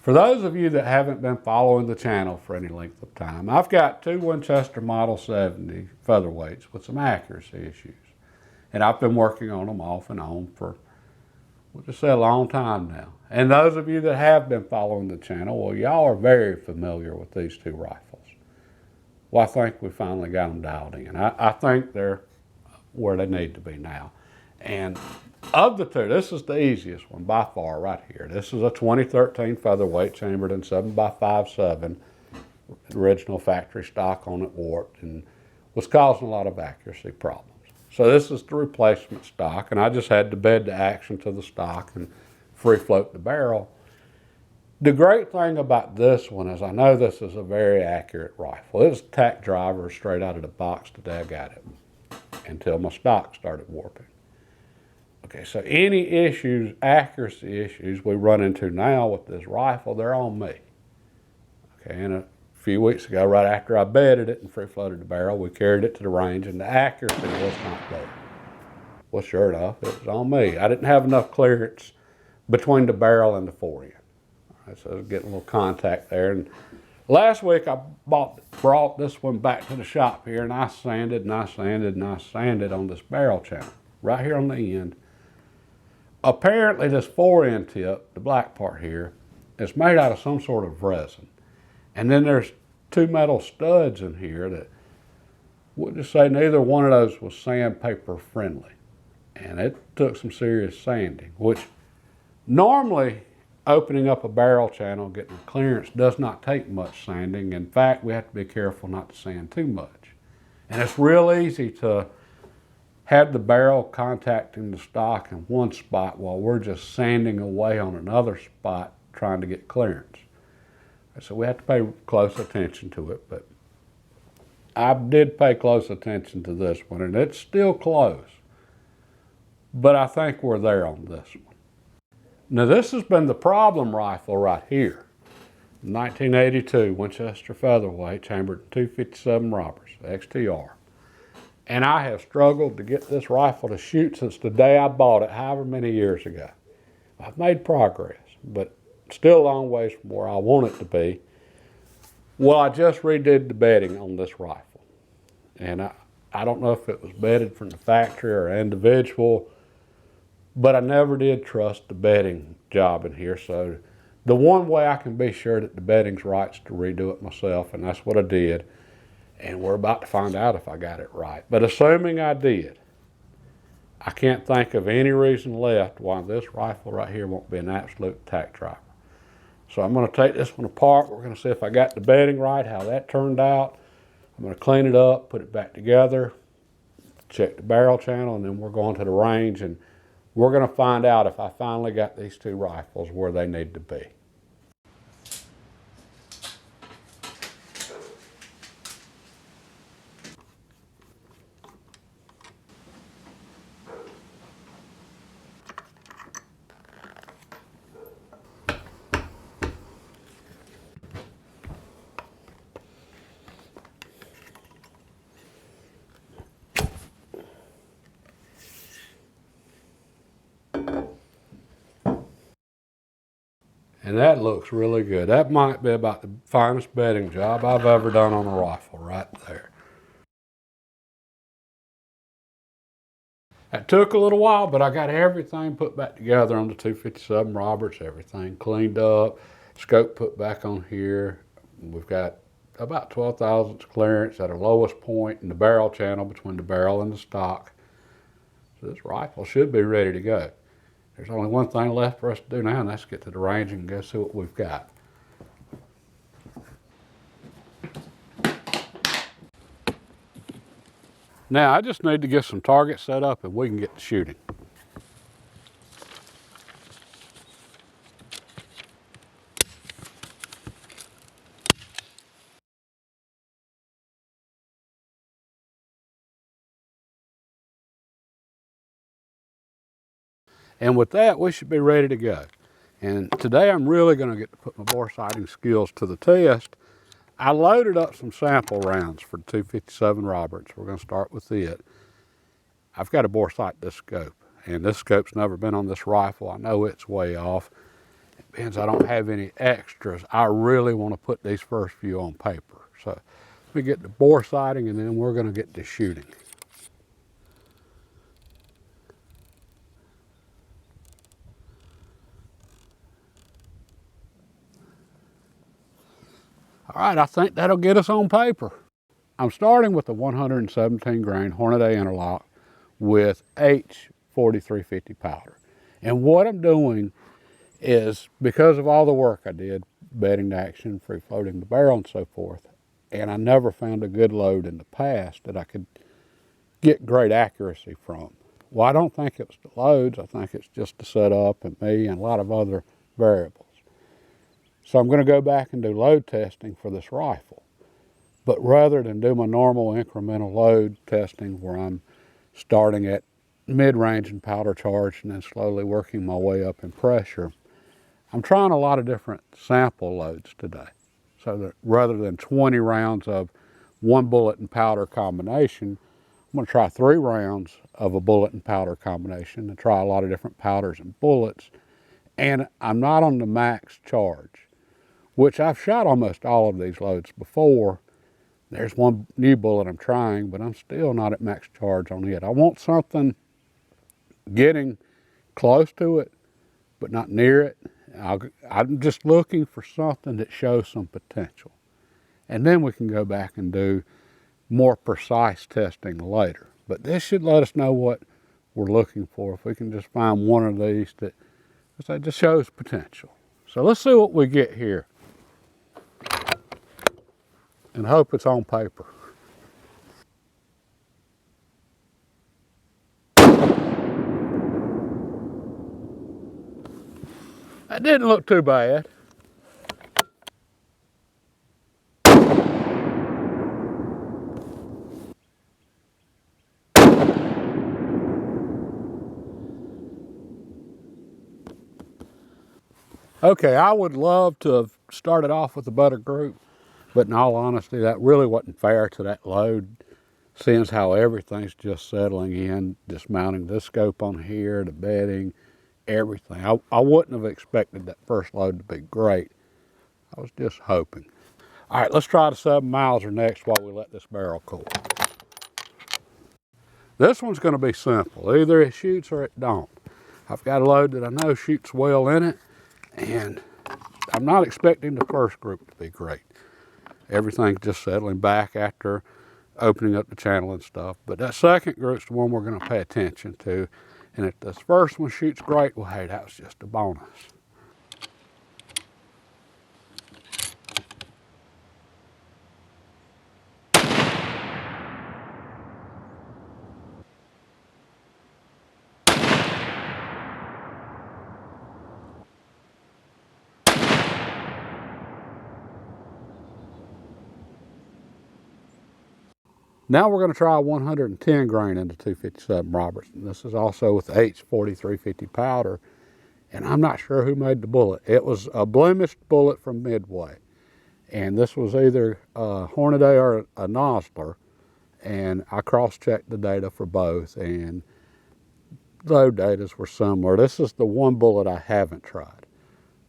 For those of you that haven't been following the channel for any length of time, I've got two Winchester Model 70 featherweights with some accuracy issues. And I've been working on them off and on for, we'll just say, a long time now. And those of you that have been following the channel, well, y'all are very familiar with these two rifles. Well, I think we finally got them dialed in. I think they're where they need to be now. And of the two, this is the easiest one by far right here. This is a 2013 featherweight chambered in 7x57, original factory stock on it, warped, and was causing a lot of accuracy problems. So this is the replacement stock, and I just had to bed the action to the stock and free float the barrel. The great thing about this one is I know this is a very accurate rifle. It was tack driver straight out of the box the day I got it until my stock started warping. Okay, so any issues, accuracy issues we run into now with this rifle, they're on me. Okay, and a few weeks ago, right after I bedded it and free floated the barrel, we carried it to the range and the accuracy was not there. Well, sure enough, it was on me. I didn't have enough clearance between the barrel and the fore end. Right, so I was getting a little contact there. And last week I brought this one back to the shop here, and I sanded and I sanded and I sanded on this barrel channel right here on the end. Apparently this fore end tip, the black part here, is made out of some sort of resin. And then there's two metal studs in here that, we'll just say neither one of those was sandpaper friendly. And it took some serious sanding, which normally opening up a barrel channel, getting clearance does not take much sanding. In fact, we have to be careful not to sand too much. And it's real easy to have the barrel contacting the stock in one spot while we're just sanding away on another spot trying to get clearance. So we have to pay close attention to it, but I did pay close attention to this one, and it's still close. But I think we're there on this one. Now this has been the problem rifle right here. 1982 Winchester featherweight, chambered in 257 Roberts, XTR. And I have struggled to get this rifle to shoot since the day I bought it, however many years ago. I've made progress, but still a long ways from where I want it to be. Well, I just redid the bedding on this rifle. And I don't know if it was bedded from the factory or individual, but I never did trust the bedding job in here. So the one way I can be sure that the bedding's right is to redo it myself, and that's what I did. And we're about to find out if I got it right. But assuming I did, I can't think of any reason left why this rifle right here won't be an absolute tack driver. So I'm going to take this one apart. We're going to see if I got the bedding right, how that turned out. I'm going to clean it up, put it back together, check the barrel channel, and then we're going to the range, and we're going to find out if I finally got these two rifles where they need to be. And that looks really good. That might be about the finest bedding job I've ever done on a rifle right there. It took a little while, but I got everything put back together on the 257 Roberts, everything cleaned up, scope put back on here. We've got about 12 thousandths clearance at our lowest point in the barrel channel between the barrel and the stock. So this rifle should be ready to go. There's only one thing left for us to do now, and that's get to the range and go see what we've got. Now, I just need to get some targets set up and we can get to shooting. And with that, we should be ready to go. And today I'm really going to get to put my bore sighting skills to the test. I loaded up some sample rounds for the 257 Roberts. We're going to start with it. I've got to bore sight this scope, and this scope's never been on this rifle. I know it's way off, Since I don't have any extras, I really want to put these first few on paper. So let me get the bore sighting and then we're going to get to shooting. All right, I think that'll get us on paper. I'm starting with the 117 grain Hornady interlock with H4350 powder. And what I'm doing is, because of all the work I did, bedding to action, free floating the barrel and so forth, and I never found a good load in the past that I could get great accuracy from. Well, I don't think it's the loads, I think it's just the setup and me and a lot of other variables. So I'm going to go back and do load testing for this rifle. But rather than do my normal incremental load testing where I'm starting at mid-range and powder charge and then slowly working my way up in pressure, I'm trying a lot of different sample loads today. So that rather than 20 rounds of one bullet and powder combination, I'm going to try 3 rounds of a bullet and powder combination and try a lot of different powders and bullets. And I'm not on the max charge, which I've shot almost all of these loads before. There's one new bullet I'm trying, but I'm still not at max charge on it. I want something getting close to it, but not near it. I'm just looking for something that shows some potential. And then we can go back and do more precise testing later. But this should let us know what we're looking for. If we can just find one of these that just shows potential. So let's see what we get here. And hope it's on paper. That didn't look too bad. Okay, I would love to have started off with a better group, but in all honesty, that really wasn't fair to that load, seeing how everything's just settling in, dismounting this scope on here, the bedding, everything. I wouldn't have expected that first load to be great. I was just hoping. All right, let's try the 7 Mauser next while we let this barrel cool. This one's going to be simple. Either it shoots or it don't. I've got a load that I know shoots well in it, and I'm not expecting the first group to be great. Everything's just settling back after opening up the channel and stuff. But that second group's the one we're going to pay attention to. And if this first one shoots great, well, hey, that was just a bonus. Now we're going to try 110 grain into 257 Robertson. This is also with H4350 powder, and I'm not sure who made the bullet. It was a blemished bullet from Midway, and this was either a Hornady or a Nosler, and I cross-checked the data for both, and load datas were similar. This is the one bullet I haven't tried,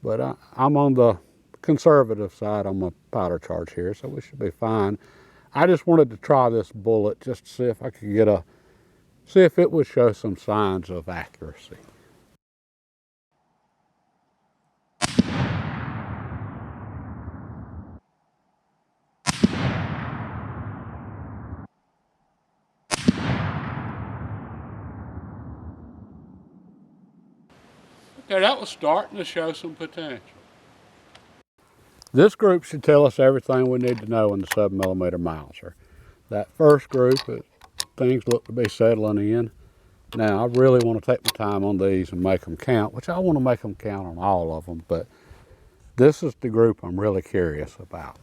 but I'm on the conservative side on my powder charge here, so we should be fine. I just wanted to try this bullet just to see if I could see if it would show some signs of accuracy. Okay, that was starting to show some potential. This group should tell us everything we need to know in the 7mm Mauser. That first group, things look to be settling in. Now, I really want to take my time on these and make them count, which I want to make them count on all of them, but this is the group I'm really curious about.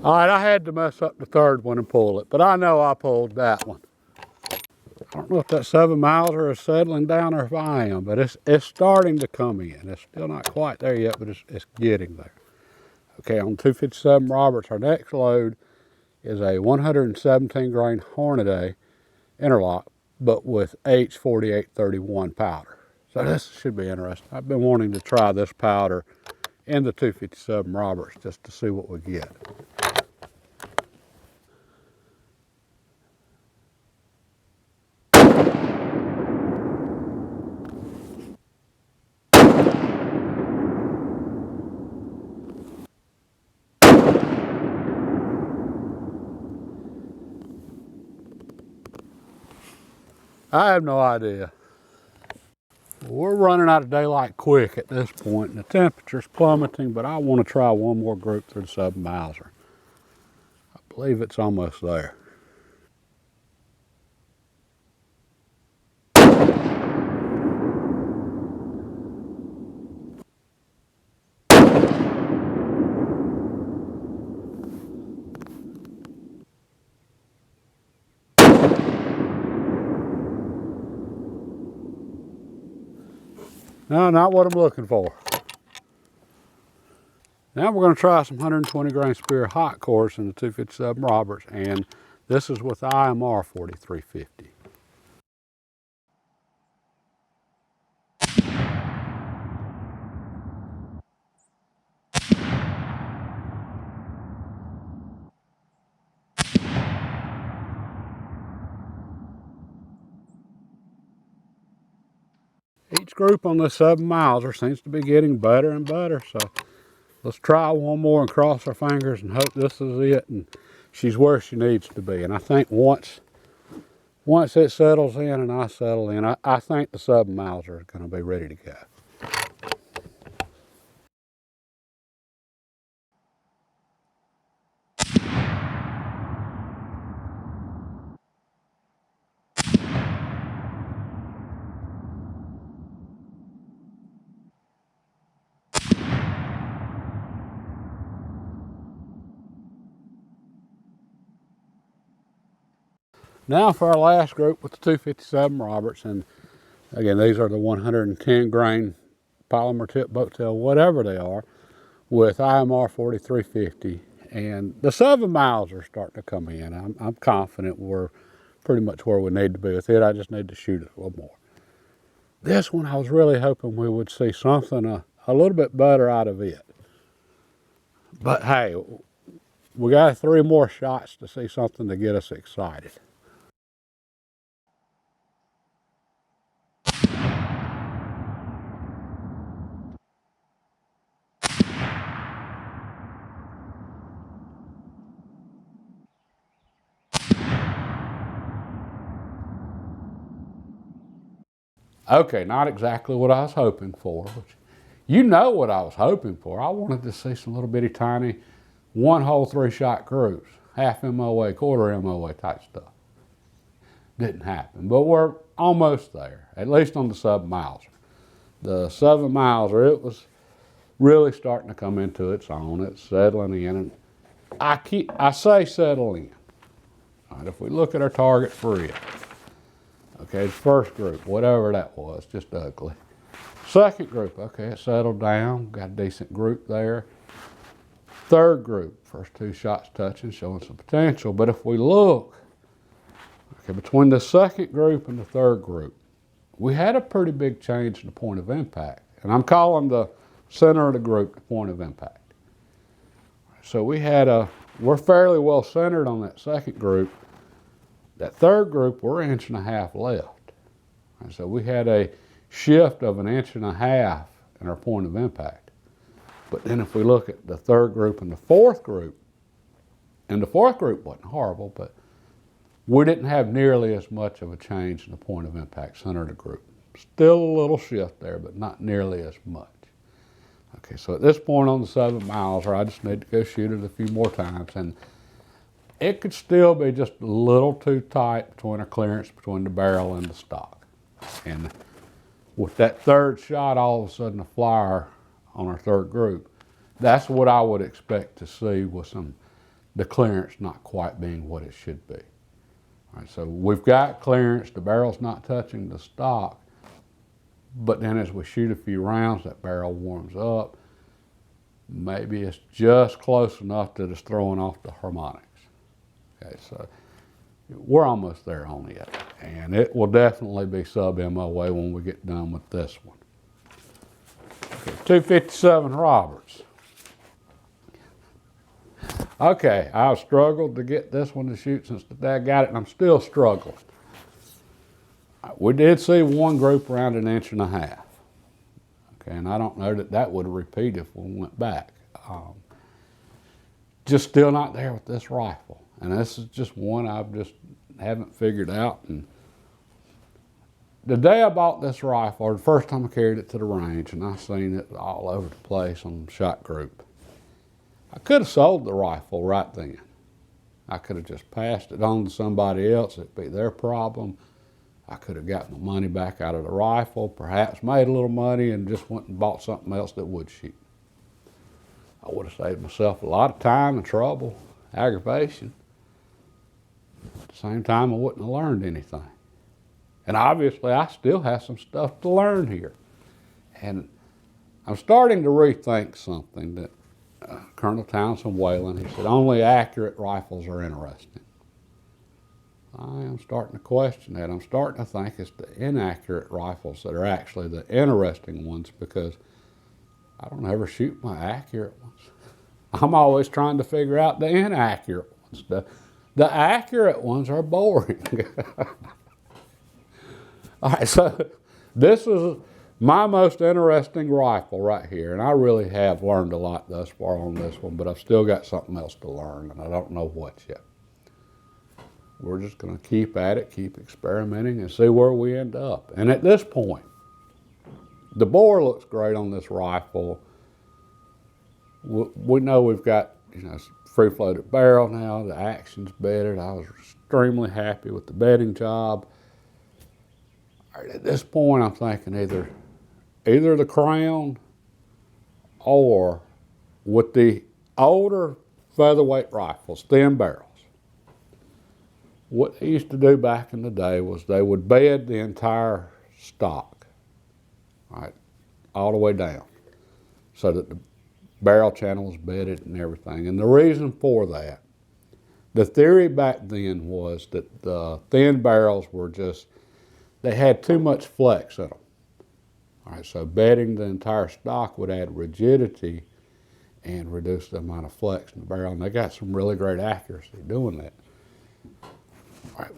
All right, I had to mess up the third one and pull it, but I know I pulled that one. I don't know if that 7 Mauser is settling down or if I am, but it's starting to come in. It's still not quite there yet, but it's getting there. Okay, on 257 Roberts, our next load is a 117 grain Hornady interlock, but with H4831 powder. So this should be interesting. I've been wanting to try this powder in the 257 Roberts just to see what we get. I have no idea. We're running out of daylight quick at this point, and the temperature's plummeting, but I want to try one more group through the 7 Mauser. I believe it's almost there. No, not what I'm looking for. Now we're going to try some 120 grain Spear hot cores in the 257 Roberts, and this is with the IMR 4350. Each group on this 7 Mauser seems to be getting better and better, so let's try one more and cross our fingers and hope this is it and she's where she needs to be. And I think once it settles in and I settle in, I think the 7 Mauser is going to be ready to go. Now for our last group with the 257 Roberts, and again, these are the 110 grain polymer tip boat tail, whatever they are, with IMR 4350. And the 7 Mauser are starting to come in. I'm confident we're pretty much where we need to be with it. I just need to shoot it a little more. This one, I was really hoping we would see something a little bit better out of it. But hey, we got 3 more shots to see something to get us excited. Okay, not exactly what I was hoping for, but you know what I was hoping for. I wanted to see some little bitty tiny 1-hole 3-shot groups, half MOA, quarter MOA type stuff. Didn't happen, but we're almost there, at least on the 7 Mauser. The 7 Mauser, it was really starting to come into its own. It's settling in, and I say settle in. All right, if we look at our target for it, okay, the first group, whatever that was, just ugly. Second group, okay, it settled down, got a decent group there. Third group, first 2 shots touching, showing some potential. But if we look, okay, between the second group and the third group, we had a pretty big change in the point of impact. And I'm calling the center of the group the point of impact. So we're fairly well centered on that second group. That third group, we're 1.5 inches left. And so we had a shift of 1.5 inches in our point of impact. But then if we look at the third group and the fourth group, and the fourth group wasn't horrible, but we didn't have nearly as much of a change in the point of impact center of the group. Still a little shift there, but not nearly as much. Okay, so at this point on the 7 Mauser, I just need to go shoot it a few more times, and it could still be just a little too tight between our clearance between the barrel and the stock. And with that third shot, all of a sudden a flyer on our third group, that's what I would expect to see with the clearance not quite being what it should be. All right, so we've got clearance, the barrel's not touching the stock, but then as we shoot a few rounds, that barrel warms up. Maybe it's just close enough that it's throwing off the harmonics. Okay, so we're almost there on it, and it will definitely be sub-MOA when we get done with this one. Okay, 257 Roberts. Okay, I've struggled to get this one to shoot since the dad got it, and I'm still struggling. We did see one group around 1.5 inches. Okay, and I don't know that that would repeat if we went back. Just still not there with this rifle. And this is just one I just haven't figured out. And the day I bought this rifle, or the first time I carried it to the range, and I seen it all over the place on the shot group, I could have sold the rifle right then. I could have just passed it on to somebody else. It'd be their problem. I could have gotten the money back out of the rifle, perhaps made a little money, and just went and bought something else that would shoot. I would have saved myself a lot of time and trouble, aggravation. At the same time, I wouldn't have learned anything. And obviously, I still have some stuff to learn here. And I'm starting to rethink something that Colonel Townsend Whalen, he said, only accurate rifles are interesting. I am starting to question that. I'm starting to think it's the inaccurate rifles that are actually the interesting ones, because I don't ever shoot my accurate ones. I'm always trying to figure out the inaccurate ones. The accurate ones are boring. All right, so this is my most interesting rifle right here, and I really have learned a lot thus far on this one, but I've still got something else to learn, and I don't know what yet. We're just going to keep at it, keep experimenting, and see where we end up. And at this point, the bore looks great on this rifle. We know we've got, free-floated barrel now. The action's bedded. I was extremely happy with the bedding job. At this point, I'm thinking either the Crown, or with the older featherweight rifles, thin barrels. What they used to do back in the day was they would bed the entire stock, right, all the way down, so that the barrel channel was bedded and everything. And the reason for that, the theory back then was that the thin barrels were they had too much flex in them. All right, so bedding the entire stock would add rigidity and reduce the amount of flex in the barrel. And they got some really great accuracy doing that. All right,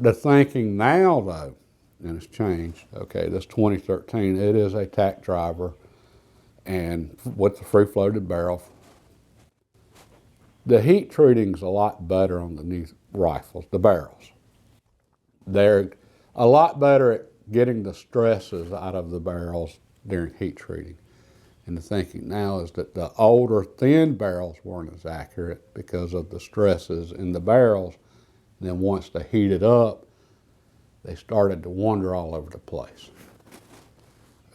the thinking now, though, and it's changed. Okay, this 2013, it is a tack driver, and with the free-floated barrel, the heat treating's a lot better on the new rifles, the barrels. They're a lot better at getting the stresses out of the barrels during heat treating. And the thinking now is that the older thin barrels weren't as accurate because of the stresses in the barrels. And then once they heated up, they started to wander all over the place.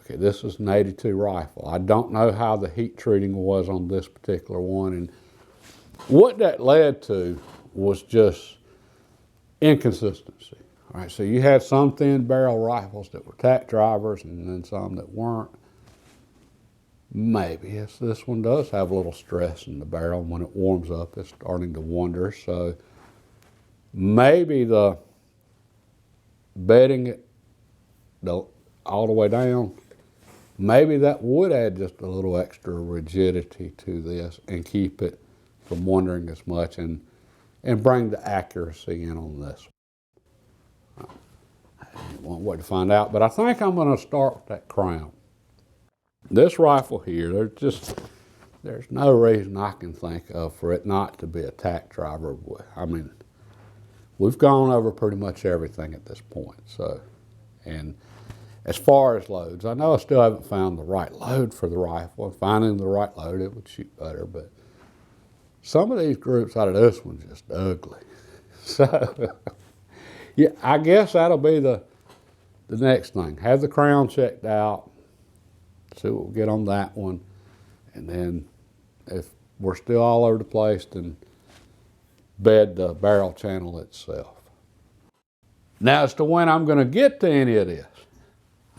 Okay, this is an 82 rifle. I don't know how the heat treating was on this particular one, and what that led to was just inconsistency. All right, so you had some thin barrel rifles that were tack drivers and then some that weren't. Maybe this one does have a little stress in the barrel. When it warms up, it's starting to wander. So maybe the bedding it all the way down, maybe that would add just a little extra rigidity to this and keep it from wandering as much and bring the accuracy in on this. Won't wait to find out, but I think I'm going to start with that Crown. This rifle here, there's no reason I can think of for it not to be a tack driver. I mean, we've gone over pretty much everything at this point. So, and as far as loads, I know I still haven't found the right load for the rifle. Finding the right load, it would shoot better, but some of these groups out of this one's just ugly. So, yeah, I guess that'll be the next thing. Have the Crown checked out, see what we'll get on that one, and then if we're still all over the place, then bed the barrel channel itself. Now, as to when I'm going to get to any of this,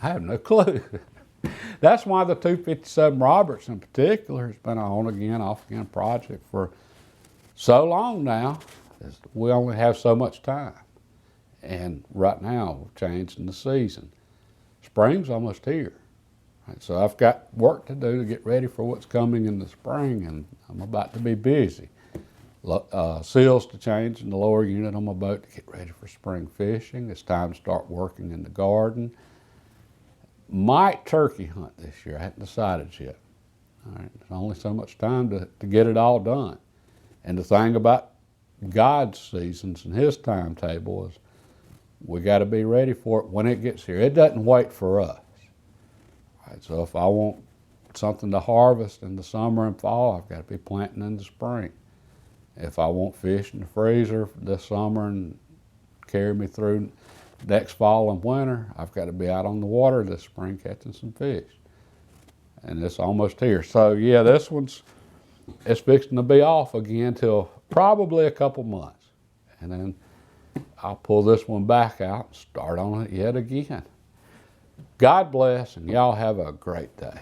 I have no clue. That's why the 257 Roberts in particular has been an on-again, off-again project for so long now. We only have so much time. And right now, we're changing the season. Spring's almost here. Right, so I've got work to do to get ready for what's coming in the spring, and I'm about to be busy. Seals to change in the lower unit on my boat to get ready for spring fishing. It's time to start working in the garden. Might turkey hunt this year. I haven't decided yet. All right, there's only so much time to get it all done. And the thing about God's seasons and his timetable is we got to be ready for it when it gets here. It doesn't wait for us. All right, so if I want something to harvest in the summer and fall, I've got to be planting in the spring. If I want fish in the freezer this summer and carry me through next fall and winter, I've got to be out on the water this spring catching some fish. And it's almost here. So yeah, it's fixing to be off again till probably a couple months. And then I'll pull this one back out and start on it yet again. God bless, and y'all have a great day.